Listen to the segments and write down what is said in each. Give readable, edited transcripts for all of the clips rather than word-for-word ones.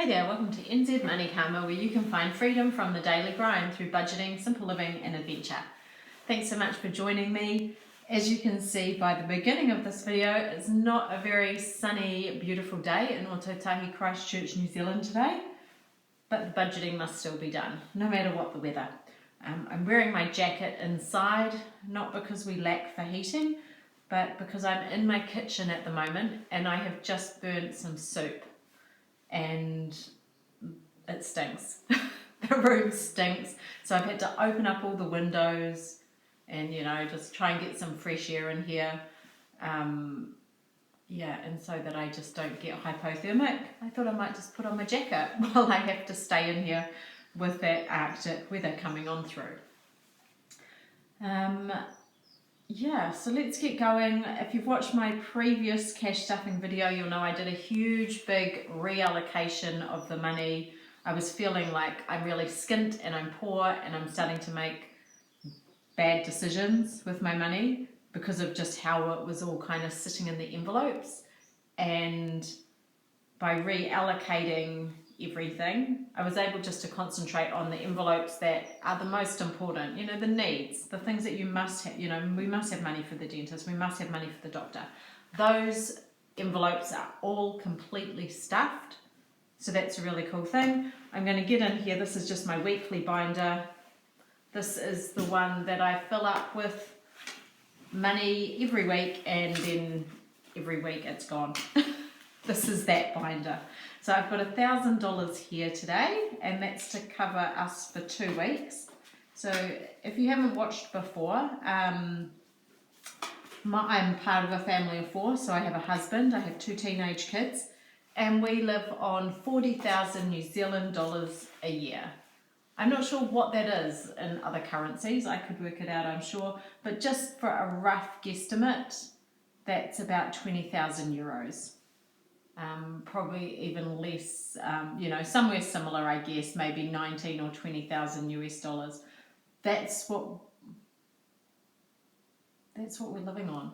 Hey there, welcome to NZ Money Karma, where you can find freedom from the daily grind through budgeting, simple living and adventure. Thanks so much for joining me. As you can see by the beginning of this video, it's not a very sunny, beautiful day in Ōtautahi, Christchurch, New Zealand today, but the budgeting must still be done, no matter what the weather. I'm wearing my jacket inside, not because we lack for heating, but because I'm in my kitchen at the moment and I have just burnt some soup. And it stinks. The room stinks, so I've had to open up all the windows and just try and get some fresh air in here, and so that I just don't get hypothermic. I thought I might just put on my jacket while I have to stay in here with that Arctic weather coming on through. So let's get going. If you've watched my previous cash stuffing video, you'll know I did a huge big reallocation of the money. I was feeling like I'm really skint and I'm poor and I'm starting to make bad decisions with my money because of just how it was all kind of sitting in the envelopes. And by reallocating everything, I was able just to concentrate on the envelopes that are the most important, the needs, the things that you must have. We must have money for the dentist, we must have money for the doctor. Those envelopes are all completely stuffed, so that's a really cool thing. I'm going to get in here. This is just my weekly binder. This is the one that I fill up with money every week, and then every week it's gone. This is that binder. So I've got $1,000 here today, and that's to cover us for 2 weeks. So if you haven't watched before, I'm part of a family of 4, so I have a husband, I have 2 teenage kids, and we live on 40,000 New Zealand dollars a year. I'm not sure what that is in other currencies. I could work it out, I'm sure, but just for a rough guesstimate, that's about 20,000 euros. Probably even less, somewhere similar, I guess, maybe 19 or 20,000 US dollars. That's what we're living on.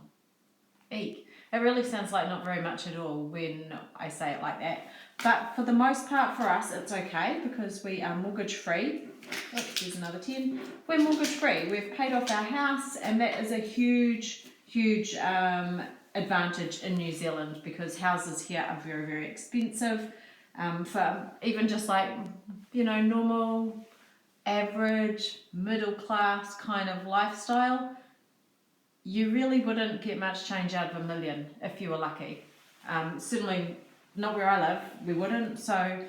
Eek. It really sounds like not very much at all when I say it like that. But for the most part for us, it's okay because we are mortgage free. Oops, there's another 10. We're mortgage free. We've paid off our house, and that is a huge advantage in New Zealand because houses here are very, very expensive. For even just like, normal, average, middle class kind of lifestyle, you really wouldn't get much change out of $1 million if you were lucky. Certainly not where I live, we wouldn't. So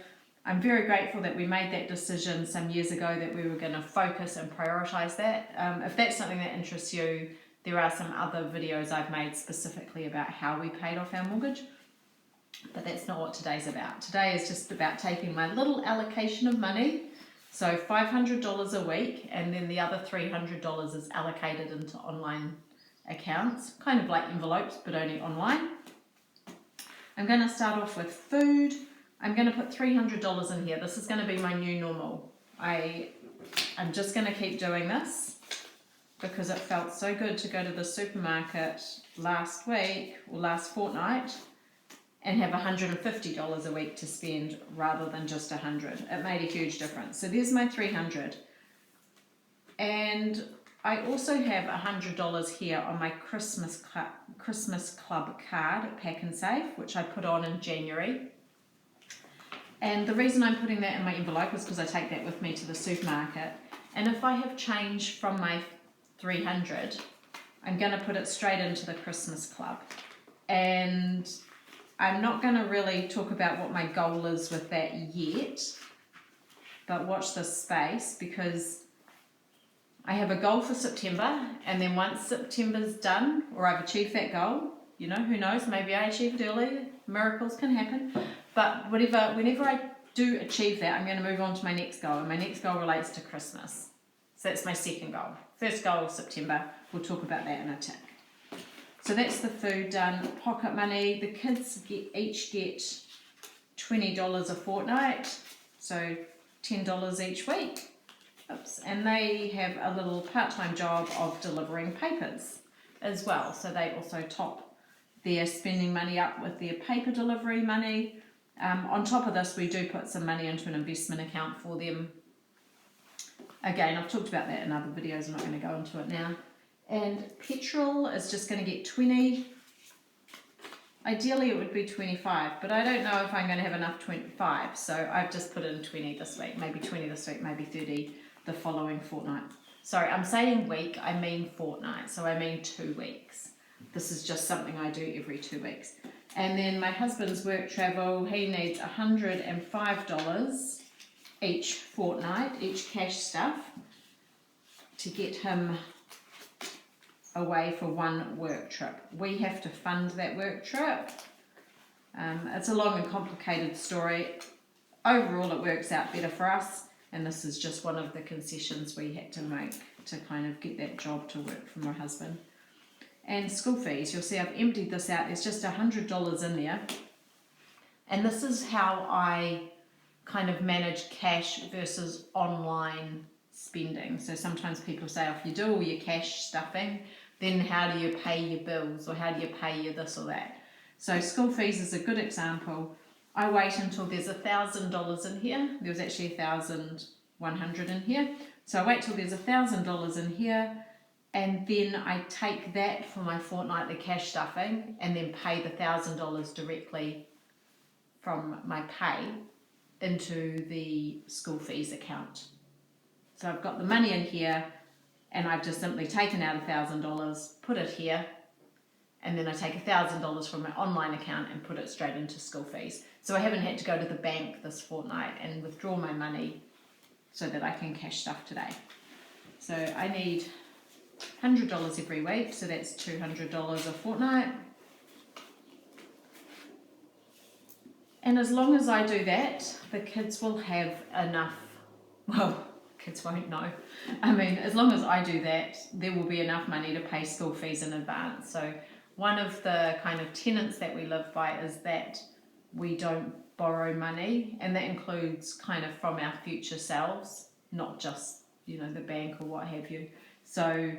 I'm very grateful that we made that decision some years ago that we were going to focus and prioritize that. If that's something that interests you, there are some other videos I've made specifically about how we paid off our mortgage, but that's not what today's about. Today is just about taking my little allocation of money, so $500 a week, and then the other $300 is allocated into online accounts, kind of like envelopes, but only online. I'm going to start off with food. I'm going to put $300 in here. This is going to be my new normal. I'm just going to keep doing this because it felt so good to go to the supermarket last week or last fortnight and have $150 a week to spend rather than just $100. It made a huge difference. So there's my $300. And I also have $100 here on my Christmas Club card at Pack and Save, which I put on in January. And the reason I'm putting that in my envelope is because I take that with me to the supermarket. And if I have change from my $300, I'm going to put it straight into the Christmas Club. And I'm not going to really talk about what my goal is with that yet, but watch this space because I have a goal for September, and then once September's done or I've achieved that goal, who knows, maybe I achieve it early, miracles can happen, but whenever I do achieve that, I'm going to move on to my next goal, and my next goal relates to Christmas. So that's my second goal. First goal of September, we'll talk about that in a tick. So that's the food done. Pocket money, the kids each get $20 a fortnight, so $10 each week. Oops. And they have a little part-time job of delivering papers as well. So they also top their spending money up with their paper delivery money. On top of this, we do put some money into an investment account for them. Again, I've talked about that in other videos, I'm not going to go into it now. And petrol is just going to get 20. Ideally it would be 25, but I don't know if I'm going to have enough 25, so I've just put in 20 this week, maybe 20 this week, maybe 30 the following fortnight. Sorry, I'm saying week, I mean fortnight, so I mean 2 weeks. This is just something I do every 2 weeks. And then my husband's work travel, he needs $105 each fortnight, each cash stuff, to get him away for one work trip. We have to fund that work trip. It's a long and complicated story. Overall, it works out better for us, and this is just one of the concessions we had to make to kind of get that job to work for my husband. And school fees, you'll see I've emptied this out. There's just $100 in there, and this is how I kind of manage cash versus online spending. So sometimes people say, if you do all your cash stuffing, then how do you pay your bills, or how do you pay your this or that? So school fees is a good example. I wait until there's $1,000 in here. There was actually 1,100 in here. So I wait till there's $1,000 in here, and then I take that for my fortnightly cash stuffing and then pay the $1,000 directly from my pay into the school fees account. So I've got the money in here, and I've just simply taken out $1,000, put it here, and then I take $1,000 from my online account and put it straight into school fees. So I haven't had to go to the bank this fortnight and withdraw my money so that I can cash stuff today. So I need $100 every week, so that's $200 a fortnight. And as long as I do that, the kids will have enough, well, kids won't know. I mean, as long as I do that, there will be enough money to pay school fees in advance. So one of the kind of tenets that we live by is that we don't borrow money, and that includes kind of from our future selves, not just, you know, the bank or what have you. So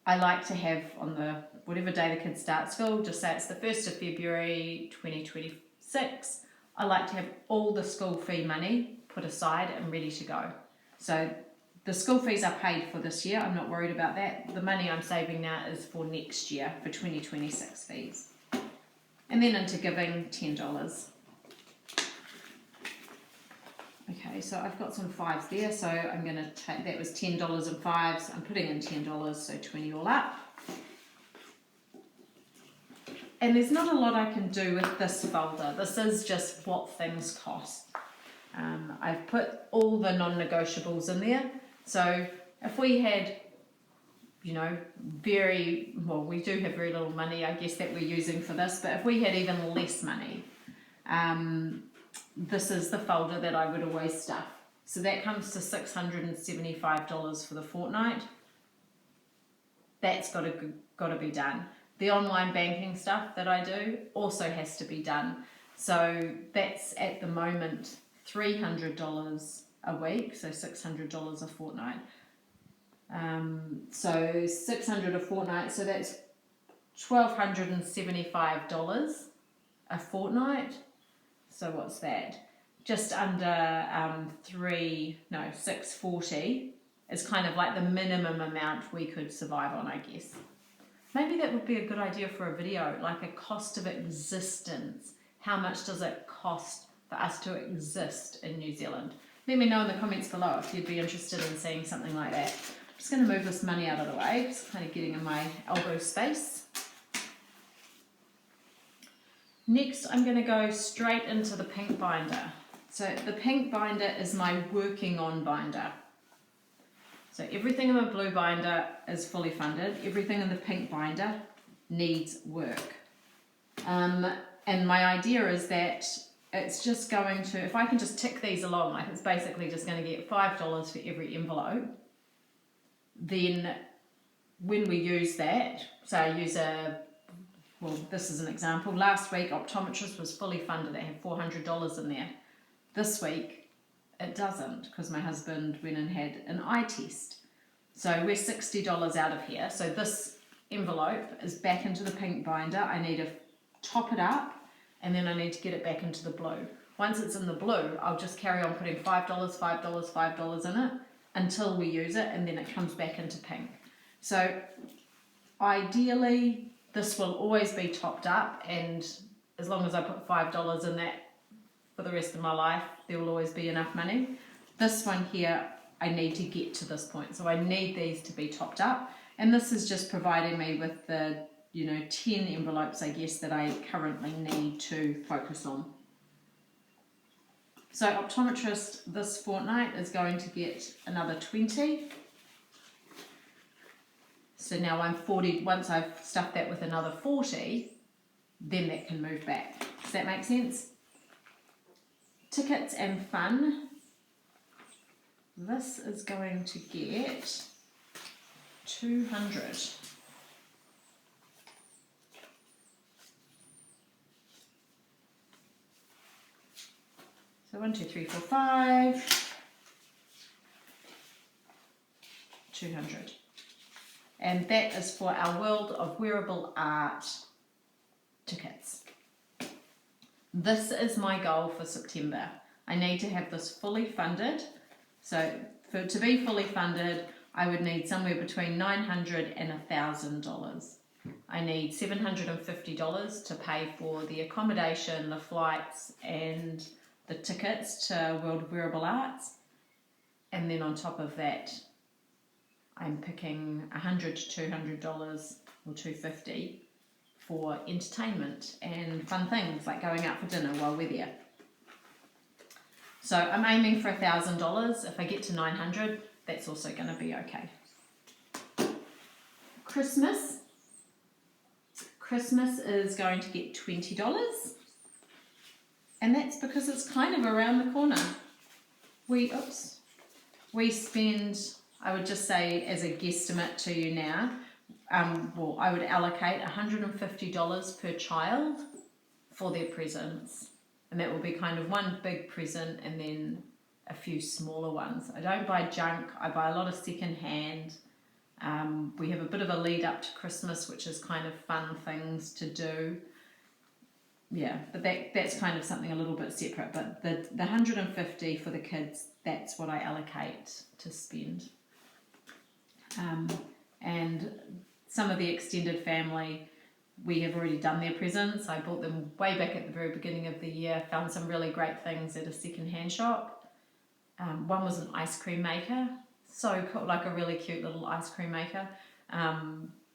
I like to have on the, whatever day the kids start school, just say it's the 1st of February 2026, I like to have all the school fee money put aside and ready to go. So the school fees are paid for this year, I'm not worried about that. The money I'm saving now is for next year, for 2026 fees. And then into giving, $10. Okay, so I've got some 5s there, so I'm going to take, that was $10 and 5s, I'm putting in $10, so 20 all up. And there's not a lot I can do with this folder. This is just what things cost. I've put all the non-negotiables in there. So if we had, you know, we do have very little money, I guess, that we're using for this, but if we had even less money, this is the folder that I would always stuff. So that comes to $675 for the fortnight. That's got to be done. The online banking stuff that I do also has to be done. So that's at the moment $300 a week, so $600 a fortnight. So $600 a fortnight, so that's $1,275 a fortnight. So what's that? Just under $640 is kind of like the minimum amount we could survive on, I guess. Maybe that would be a good idea for a video, like a cost of existence. How much does it cost for us to exist in New Zealand? Let me know in the comments below if you'd be interested in seeing something like that. I'm just going to move this money out of the way. It's kind of getting in my elbow space. Next, I'm going to go straight into the pink binder. So the pink binder is my working on binder. So everything in the blue binder is fully funded. Everything in the pink binder needs work. And my idea is that it's just going to, if I can just tick these along, like it's basically just going to get $5 for every envelope. Then when we use that, so I use this is an example. Last week, optometrist was fully funded. They had $400 in there. This week, it doesn't, because my husband went and had an eye test. So we're $60 out of here. So this envelope is back into the pink binder. I need to top it up and then I need to get it back into the blue. Once it's in the blue, I'll just carry on putting $5, $5, $5 in it until we use it, and then it comes back into pink. So ideally, this will always be topped up, and as long as I put $5 in that for the rest of my life, there will always be enough money. This one here, I need to get to this point, so I need these to be topped up, and this is just providing me with the 10 envelopes, I guess, that I currently need to focus on. So optometrist this fortnight is going to get another 20. So now I'm 40. Once I've stuffed that with another 40, then that can move back. Does that make sense? Tickets and fun. This is going to get 200. So 1, 2, 3, 4, 5, 200. And that is for our World of Wearable Art tickets. This is my goal for September. I need to have this fully funded. So to be fully funded, I would need somewhere between $900 and $1,000. I need $750 to pay for the accommodation, the flights, and the tickets to World of Wearable Arts, and then on top of that I'm picking $100 to $200 or $250 for entertainment and fun things like going out for dinner while we're there. So I'm aiming for $1,000. If I get to 900, that's also going to be okay. Christmas is going to get $20. And that's because it's kind of around the corner. We spend, I would just say as a guesstimate to you now, I would allocate $150 per child for their presents. And that will be kind of one big present and then a few smaller ones. I don't buy junk, I buy a lot of second hand. We have a bit of a lead up to Christmas, which is kind of fun things to do. Yeah, but that's kind of something a little bit separate. But the $150 for the kids, that's what I allocate to spend. And some of the extended family, we have already done their presents. I bought them way back at the very beginning of the year. Found some really great things at a second-hand shop. One was an ice cream maker, so cool, like a really cute little ice cream maker.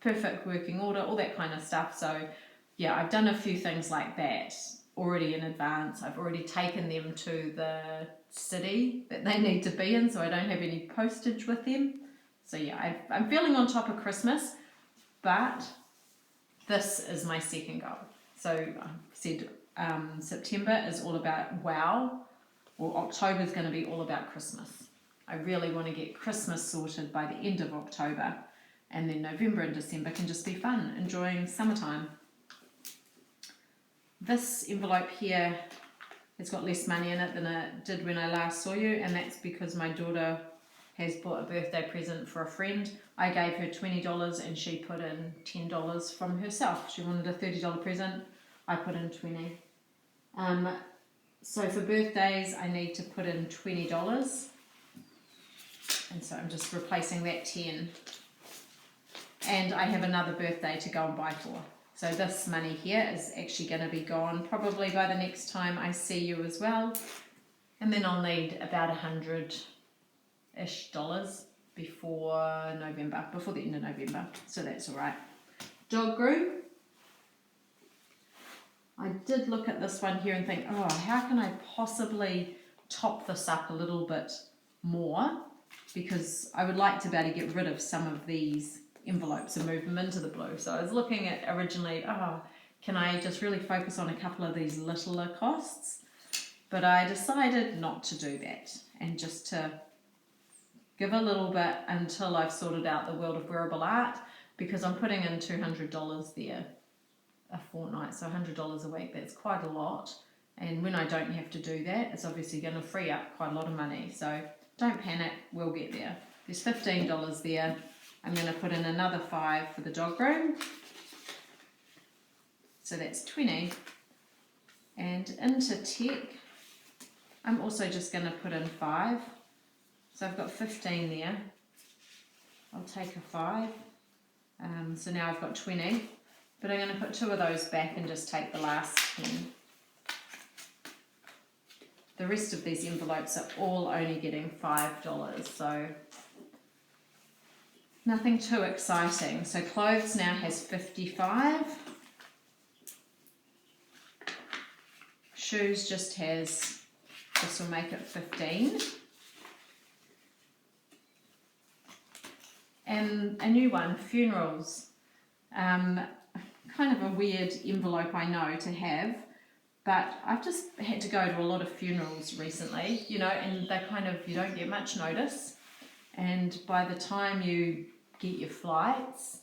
Perfect working order, all that kind of stuff. So yeah, I've done a few things like that already in advance. I've already taken them to the city that they need to be in, so I don't have any postage with them. So yeah, I'm feeling on top of Christmas, but this is my second goal. So I said September is all about wow, or October is going to be all about Christmas. I really want to get Christmas sorted by the end of October, and then November and December can just be fun, enjoying summertime. This envelope here has got less money in it than it did when I last saw you, and that's because my daughter has bought a birthday present for a friend. I gave her $20 and she put in $10 from herself. She wanted a $30 present, I put in $20. So for birthdays I need to put in $20, and so I'm just replacing that 10. And I have another birthday to go and buy for. So this money here is actually going to be gone probably by the next time I see you as well. And then I'll need about $100-ish before November, before the end of November. So that's all right. Dog groom. I did look at this one here and think, oh, how can I possibly top this up a little bit more? Because I would like to be able to get rid of some of these envelopes and move them into the blue. So I was looking at originally, can I just really focus on a couple of these littler costs? But I decided not to do that and just to give a little bit until I've sorted out the World of Wearable Art, because I'm putting in $200 there a fortnight, so $100 a week. That's quite a lot, and when I don't have to do that, it's obviously going to free up quite a lot of money. So don't panic, we'll get there. There's $15 there. I'm going to put in another $5 for the dog groom, so that's $20. And into tech, I'm also just going to put in 5. So I've got 15 there. I'll take a 5. So now I've got 20. But I'm going to put 2 of those back and just take the last 10. The rest of these envelopes are all only getting $5, so nothing too exciting. So clothes now has 55. Shoes just has, this will make it 15. And a new one, funerals. Kind of a weird envelope, I know, to have, but I've just had to go to a lot of funerals recently, you know, and they kind of, you don't get much notice, and by the time you get your flights,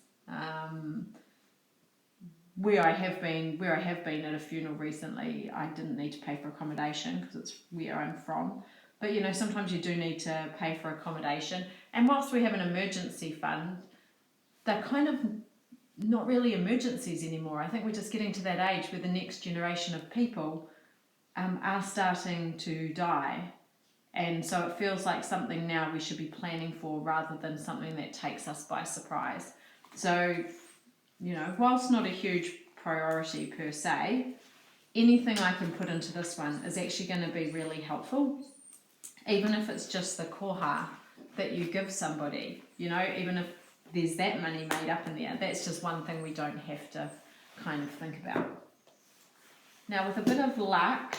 where I have been at a funeral recently, I didn't need to pay for accommodation because it's where I'm from. But you know, sometimes you do need to pay for accommodation. And whilst we have an emergency fund, they're kind of not really emergencies anymore. I think we're just getting to that age where the next generation of people are starting to die. And so it feels like something now we should be planning for rather than something that takes us by surprise. So, you know, whilst not a huge priority per se, anything I can put into this one is actually going to be really helpful. Even if it's just the koha that you give somebody, you know, even if there's that money made up in there, that's just one thing we don't have to kind of think about. Now with a bit of luck,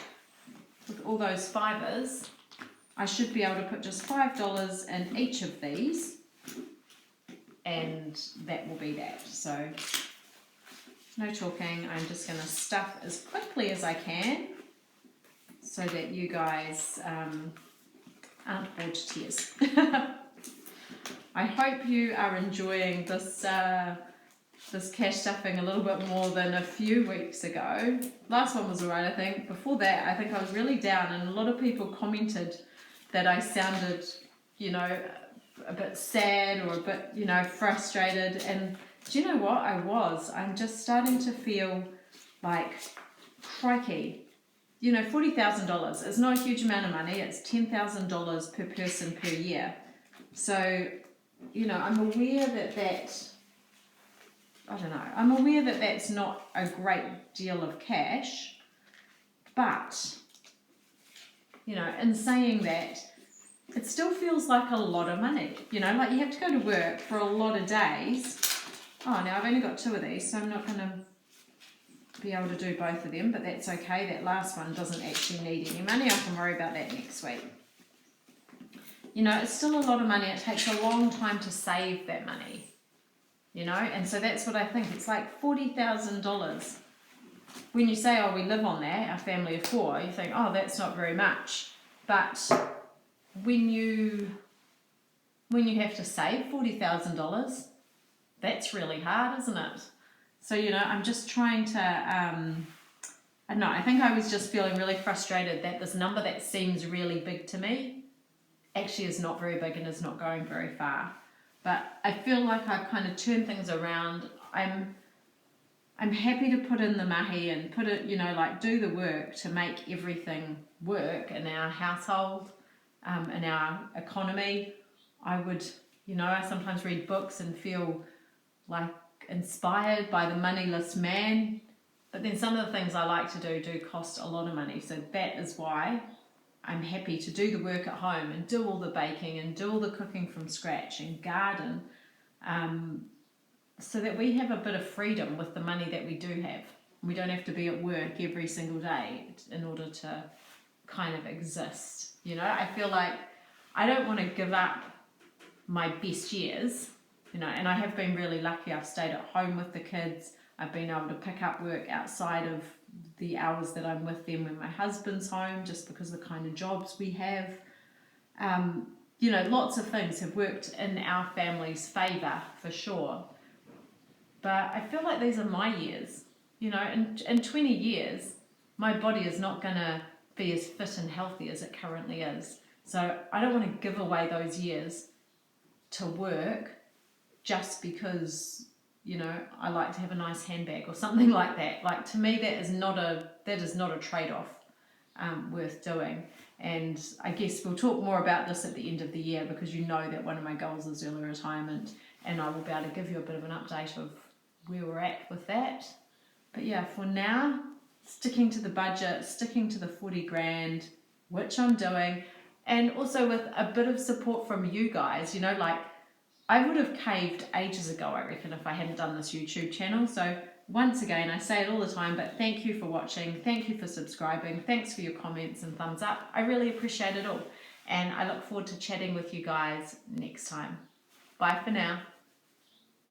with all those fivers, I should be able to put just $5 in each of these, and that will be that. So no talking, I'm just going to stuff as quickly as I can so that you guys aren't bored to tears. I hope you are enjoying this this cash stuffing a little bit more than a few weeks ago. Last one was alright, I think. Before that, I think I was really down, and a lot of people commented that I sounded, you know, a bit sad or a bit, you know, frustrated. And do you know what? I'm just starting to feel like, crikey, you know, $40,000 is not a huge amount of money. It's $10,000 per person per year. So, you know, I'm aware that that's not a great deal of cash, but, you know, in saying that, it still feels like a lot of money. You know, like you have to go to work for a lot of days. Oh, now I've only got 2 of these, so I'm not going to be able to do both of them, but that's okay. That last one doesn't actually need any money. I can worry about that next week. You know, it's still a lot of money. It takes a long time to save that money, you know, and so that's what I think. It's like $40,000. When you say, oh, we live on that, our family of 4, you think, oh, that's not very much. But when you have to save $40,000, that's really hard, isn't it? So, you know, I'm just trying to, I don't know, I think I was just feeling really frustrated that this number that seems really big to me actually is not very big and is not going very far. But I feel like I've kind of turned things around. I'm happy to put in the mahi and put it, you know, like do the work to make everything work in our household, in our economy. I would, you know, I sometimes read books and feel like inspired by the moneyless man, but then some of the things I like to do cost a lot of money. So that is why I'm happy to do the work at home and do all the baking and do all the cooking from scratch and garden, so that we have a bit of freedom with the money that we do have. We don't have to be at work every single day in order to kind of exist. You know, I feel like I don't want to give up my best years, you know, and I have been really lucky. I've stayed at home with the kids. I've been able to pick up work outside of the hours that I'm with them when my husband's home, just because of the kind of jobs we have. You know, lots of things have worked in our family's favour for sure. But I feel like these are my years. You know, in 20 years, my body is not going to be as fit and healthy as it currently is. So I don't want to give away those years to work just because, you know, I like to have a nice handbag or something like that. Like, to me, that is not a that is not a trade-off worth doing. And I guess we'll talk more about this at the end of the year, because you know that one of my goals is early retirement, and I will be able to give you a bit of an update of where we're at with that. But yeah, for now, sticking to the budget, sticking to the 40 grand, which I'm doing, and also with a bit of support from you guys. You know, like, I would have caved ages ago, I reckon, if I hadn't done this YouTube channel. So once again, I say it all the time, but thank you for watching, thank you for subscribing, thanks for your comments and thumbs up. I really appreciate it all, and I look forward to chatting with you guys next time. Bye for now.